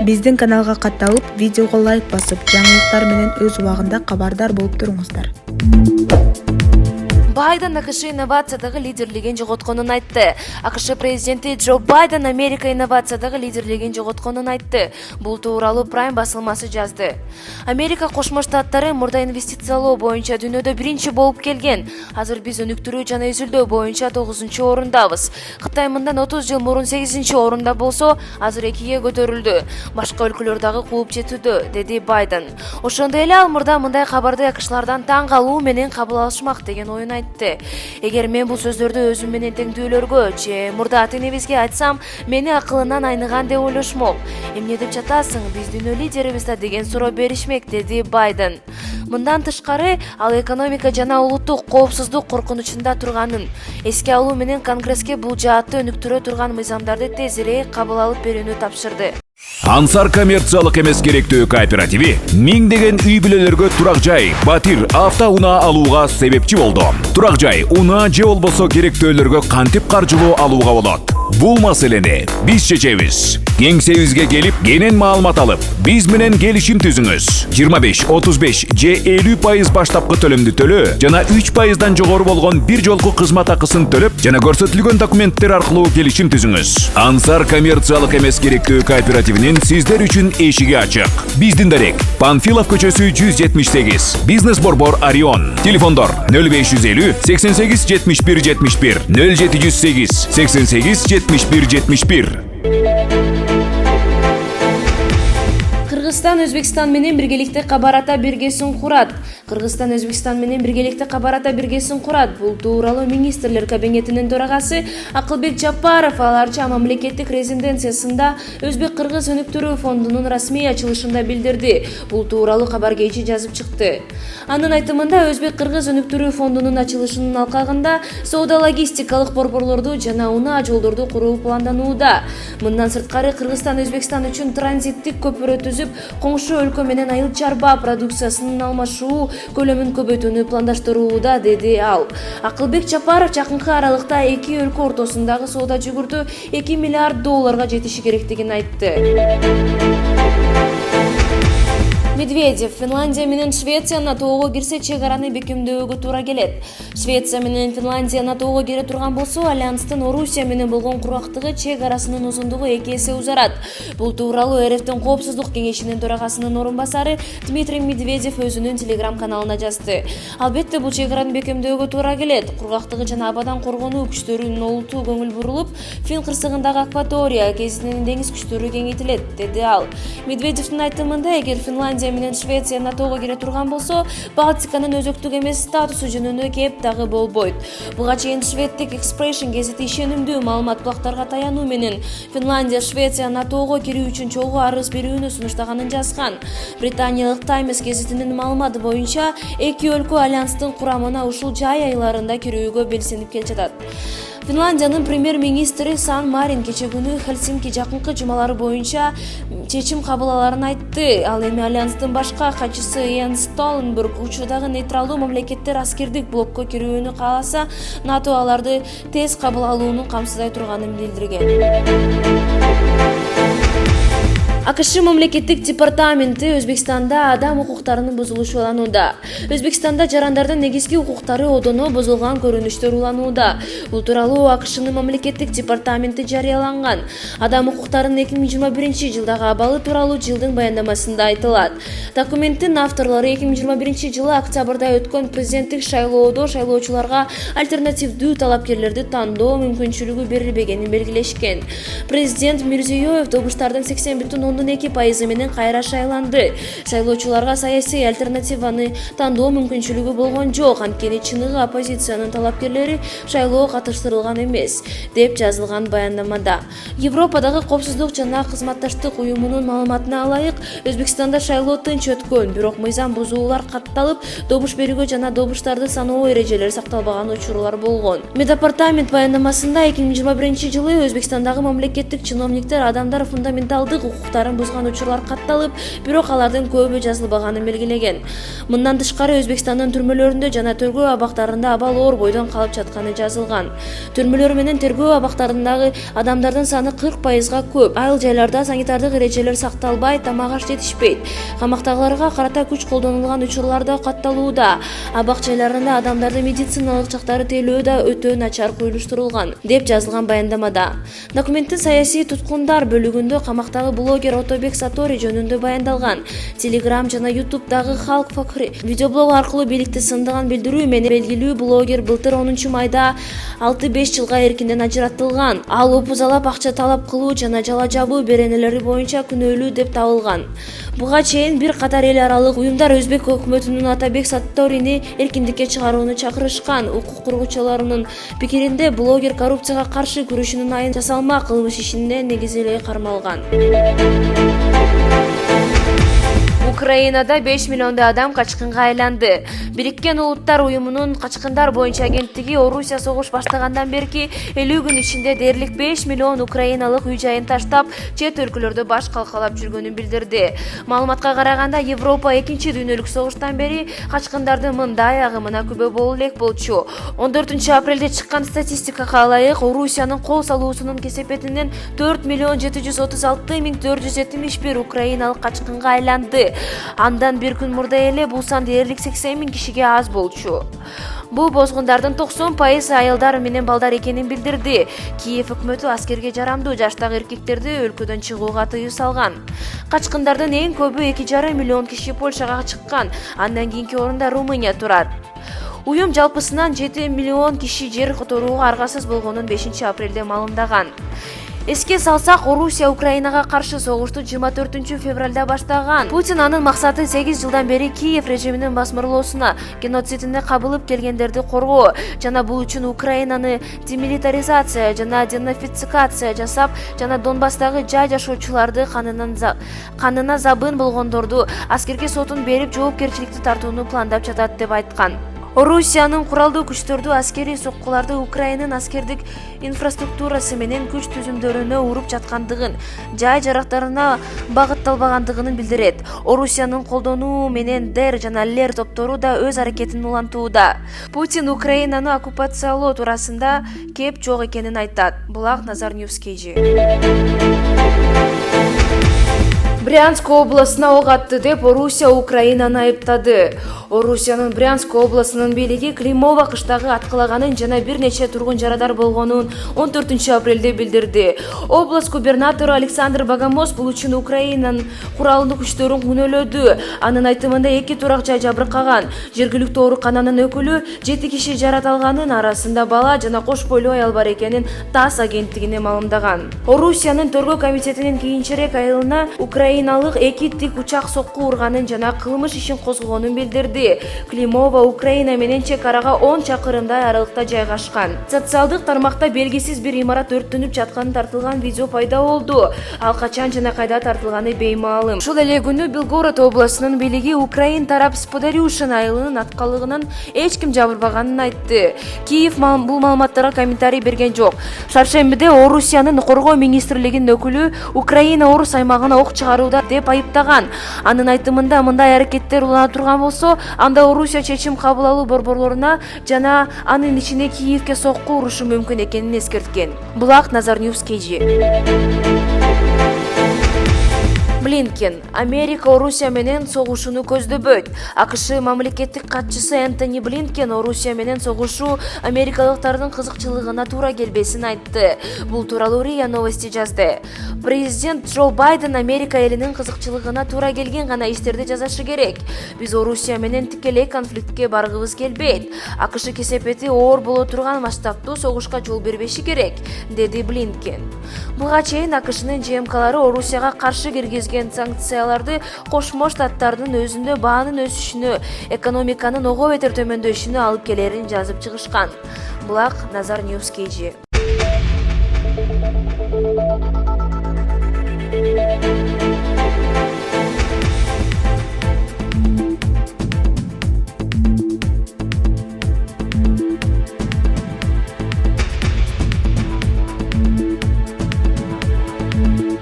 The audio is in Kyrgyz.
Биздин каналга катталып, видеого лайк басып, жаңылыктар менен өз убагында кабардар болуп туруңуздар. Байден АКШ инновациядагы лидерлигин жоготконун айтты. АКШ президенти Джо Байден Америка инновациядагы лидерлигин жоготконун айтты. Бул тууралуу Prime басылмасы жазды. Америка Кошмо Штаттары мурда инвестициялоо боюнча дүйнөдө биринчи болуп келген. Азыр биз өнүктүрүү жана изилдөө боюнча 9-орундабыз. Кытай мындан 30 жыл мурун 8-орунда болсо, азыр 2-ге көтөрүлдү. Башка өлкөлөр дагы кууп жетүүдө, деди Байден. Ошондой эле ал мурда мындай кабарды АКШлардан таң калуу менен кабыл алышмак деген оюн айтты. Эгер мен бул сөздөрдү өзүм менен теңдүүлөргө же мурда ата-энебизге айтсам, мени акылынан айныган деп ойлошмок. Эмне деп жатасың, биз дүйнө лидерибиз да деген суроо беришмек, деди Байден. Мындан тышкары, ал экономика жана улуттук коопсуздук коркунучунда турганын эске алуу менен Конгресске бул жаатты өнүктүрө турган мыйзамдарды тезирээк кабыл алып берүүнү тапшырды. Ансар коммерциялык эмес керектөө кооперативи миңдеген үй бүлөлөргө турак жай, батир, автоунаа алууга себепчи болду. Турак жай, унаа же болбосо керектөөлөргө кантип каржылоо алууга болот? Бул маселени биз чечебиз. Кеңсебизге келип, кенен маалымат алып, биз менен келишим түзүңүз. 25, 35 же 50% баштапкы төлөмдү төлөө жана 3%дан жогору болгон бир жолку кызмат акысын төлөп жана көрсөтүлгөн документтер аркылуу келишим түзүңүз. Ансар коммерциялык эмес керектөө кооперативинин сиздер үчүн эшиги ачык. Биздин дарек Панфилов көчөсү 178, Бизнес Борбор Орион. Телефондор 0550 88 71 71, 0708 88 71 71. Кыргызстан Өзбекстан менен биргеликте кабарата биргесин курат. Кыргызстан Өзбекстан менен биргеликте кабарата биргесин курат. Бул тууралуу министрлер кабинетинин төрагасы Акылбек Жапаров аларча мамлекеттик резиденциясында Өзбек-Кыргыз өнүктүрүү фондунун расмий ачылышында билдирди. Бул тууралуу кабар кечээ жазып чыкты. Анын айтымында Өзбек-Кыргыз өнүктүрүү фондунун ачылышынын алкагында соода-логистикалык борборлорду жана унаа жолдорду куруу планданууда. Мындан сырткары Кыргызстан Өзбекстан үчүн транзиттик көпүрө түзүп, коңшу өлкө менен айыл чарба продукциясынын алмашуу көлөмүн көбөйтүүнү пландаштырууда, деди ал. Акылбек Жапаров жакынкы аралыкта эки өлкө ортосундагы соода жүгүртүү $2 миллиард жетиши керектигин айтты. Медведев Финляндия менен Швеция НАТОго кирсе чек араны бекемдөөгө туура келет. Швеция менен Финляндия НАТОго кире турган болсо, альянстын Орусия менен болгон курактыгы чек арасынын узундугу 2 эсе узарат. Бул тууралуу РФтин коопсуздук кеңешинин төрагасынын орун басары Дмитрий Медведев өзүнүн Telegram каналына жазды. Албетте бул чек араны бекемдөөгө туура келет. Кургактыгы жана абадан коргонуу күчтөрүнүн олуттуу көңүл бурулуп, Фин кырсыгындагы акватория, кезинен деңиз күчтөрү кеңейтилет, деди ал. Медведевдин айтымында, эгер Финляндия менен Швеция НАТОго кире турган болсо, Балтиканын өзөктүк эмес статусу жөнүндө кеп дагы болбойт. Буга чейин шведтик Expression гезити ишенимдүү маалымат булактарга таянуу менен Финляндия Швеция НАТОго кирүү үчүн чогуу арыз берүүнү сунуштаганын жазган. Британиялык Times гезитинин маалыматы боюнча, эки өлкө альянстын курамына ушул жай айларында кирүүгө белсенип келе жатат. Финляндиянын премьер-министри Сан Марин кече күнү Хельсинки жакынкы жумалары боюнча чечим кабыл аларын айтты. Ал эми альянстын башка катчысы Йенс Столтенберг учурдагы нейтралдуу мамлекеттер аскердик блокко кирүүнү кааласа, НАТО аларды тез кабыл алууну камсыздай турганын билдирген. АКШ мамлекеттик департаменти Өзбекстанда адам укуктарынын бузулушу уланууда. Өзбекстанда жарандардын негизги укуктары одоно бузулган көрүнүштөр уланууда. Бул тууралуу АКШнын мамлекеттик департаменти жарыяланган. Адам укуктарынын 2021 жылдагы абалы тууралуу жылдын баяндамасында айтылат. Документтин авторлору 2021 жылы октябрда өткөн президенттик шайлоодо шайлоочуларга альтернативдүү талапкерлерди тандоо мүмкүнчүлүгү берилбегенин белгилешкен. Президент Мирзиёев добуштардын 80,2% менен кайра шайланды. Шайлоочуларга саясий альтернативаны тандоо мүмкүнчүлүгү болгон жок, анткени чыныгы оппозициянын талапкерлери шайлоого катыштырылган эмес, деп жазылган баяндамада. Европадагы коопсуздук жана кызматташтык уюмунун маалыматына ылайык, Өзбекстанда шайлоо тынч өткөн, бирок мыйзам бузуулар катталып, добуш берүүгө жана добуштарды саноо эрежелери сакталбаган учурлар болгон. Департамент баяндамасында 2021 жылы Өзбекстандагы мамлекеттик чиновниктер адамдар фундаменталдык укуктарын укуктарын бузган учурлар катталып, бирок алардын көбү жазылбаганын белгилеген. Мындан тышкары Өзбекстандын түрмөлөрүндө жана тергөө абактарында абал оор бойдон калып жатканы жазылган. Түрмөлөр менен тергөө абактарындагы адамдардын саны 40%га көп. Айыл жайларда санитардык эрежелер сакталбай, тамак аш жетишпейт. Камактагыларга карата күч колдонулган учурлар да катталууда. Абак жайларында адамдардын медициналык чактары тейлөө да өтө начар коюлуштурулган, деп жазылган баяндамада. Документтин саясий туткундар бөлүгүндө камактагы блогер Отобек Сатори жөнүндө баяндалган. Telegram жана YouTube'дагы Халк Факри видеоблог аркылуу бийликти сындаган билдирүү менен белгилүү блогер былтыр 10-майда 6-5 жылга эркинден ажыратылган. Ал опузалап акча талап кылуу жана жала жабуу беренелери боюнча күнөөлүү деп табылган. Буга чейин бир катар эл аралык уюмдар Өзбек өкмөтүнүн Отобек Саторини эркиндикке чыгарууну чакырышкан. Укук коргоочуларынын пикиринде блогер коррупцияга каршы күрөшүүнүн айын жасалма кылмыш ишинде негизделе кармалган. Украинада 5 миллиондой адам качкынга айланды. Бириккен Улуттар уюмунун качкындар боюнча агенттиги Орусия согуш баштагандан берки 50 күн ичинде дээрлик 5 миллион украиналык үй-жайын таштап, чет өлкөлөрдө баш калкалап жүргөнүн билдирди. Маалыматка караганда, Европа 2-дүйнөлүк согуштан бери качкындардын мындай агымына күбө болуу элек болчу. 14-апрелде чыккан статистикага ылайык, Орусиянын кол салуусунун кесепетинен 4 миллион 736 миң 471 украиналык качкынга айланды. Андан бир күн мурда эле бул сан дээрлик 80 миң кишиге аз болчу. Бул бозгундардын 90% айылдар менен балдар экенин билдирди. Киев өкмөтү аскерге жарамдуу жаштагы эркектерди өлкөдөн чыгууга тыюу салган. Качкындардын эң көбү 2,5 миллион киши Польшага чыккан. Андан кийинки орунда Румыния турат. Уюм жалпысынан 7 миллион киши жер которууга аргасыз болгонун 5-апрелде маалымдаган. Эске салсак, Орусия Украинага каршы согушту 24-февралда баштаган. Путин анын максаты 8 жылдан бери Киев режиминин басмырлоосуна, геноцидине кабылып келгендерди коргоо жана бул үчүн Украинаны демилитаризация жана денацификация жасап, жана Донбасстагы жай жашоочуларды канына забын болгондорду аскерге сотун берип жоопкерчиликти тартууну пландап жатат деп айткан. Орусиянын куралдуу күчтөрдү аскерий соккуларды Украинанын аскердик инфраструктурасы менен күч түзүмдөрүнө уруп жаткандыгын, жай жарактарына багытталбагандыгын билдирет. Орусиянын колдонуу менен ДЕР жана ЛЕР топтору да өз аракетин улантууда. Путин Украинаны оккупациялоо туурасында кеп жок экенин айтат. Булак Назар Ньюс KG. Брянск областына ок атты деп Орусия Украинаны айыптады. Орусиянын Брянск областынын бийлиги Климова кыштагы аткылаганын жана бир нече тургун жарадар болгонун 14-апрелде билдирди. Область губернатору Александр Богомоз бул үчүн Украинанын куралдуу күчтөрүн күнөөлөдү. Анын айтымында 2 турак жай жабыркаган. Жергиликтүү оорукананын өкүлү 7 киши жарат алганын, арасында бала жана кош бойлуу аял бар экенин ТАСС агенттигине маалымдаган. Орусиянын тергөө комитетинин кийинчерээк айылына украиналык 2 тик учак сокку урганын жана кылмыш ишин козгогонун билдирди. Климова Украина менен чек арага 10 чакырымдай аралыкта жайгашкан. Социалдык тармакта белгисиз бир имарат өрттөнүп жатканы тартылган видео пайда болду. Ал качан жана кайда тартылганы беймаалым. Ушул эле күнү Белгород областынын бийлиги Украин тарап Сподарюшин айылынын аткалыгынан эч ким жабырбаганын айтты. Киев бул маалыматтарга комментарий берген жок. Шаршембиде Орусиянын коргоо министрлигинин өкүлү Украина Орус аймагына ок чыгарууда деп айыптаган. Анын айтымында мындай аракеттер улана турган болсо, анда Орусия чечим кабыл алуу борборлоруна жана анын ичине Киевке сокку урушу мүмкүн экенин эскерткен. Булак Назар Ньюс KG. Блинкен. Америка Орусия менен согушууну көздөбөйт. АКШ мамлекеттик катчысы Энтони Блинкен Орусия менен согушуу америкалыктардын кызыкчылыгына туура келбесин айтты. Бул тууралуу РИА Новости жазды. Президент Джо Байден Америка элинин кызыкчылыгына туура келген гана иштерди жасашы керек. Биз Орусия менен тикелей конфликтке баргыбыз келбейт. АКШ кесепети оор боло турган масштабтуу согушка жол бербеши керек, деди Блинкен. Буга чейин АКШнын ЖМКлары Орусияга каршы киргизген санкцияларды Кошмо Штаттардын өзүндө баанын өсүшүнө, экономиканын ого бетер төмөндөшүнө алып келерин жазып чыгышкан. Булак Назар Ньюс KG.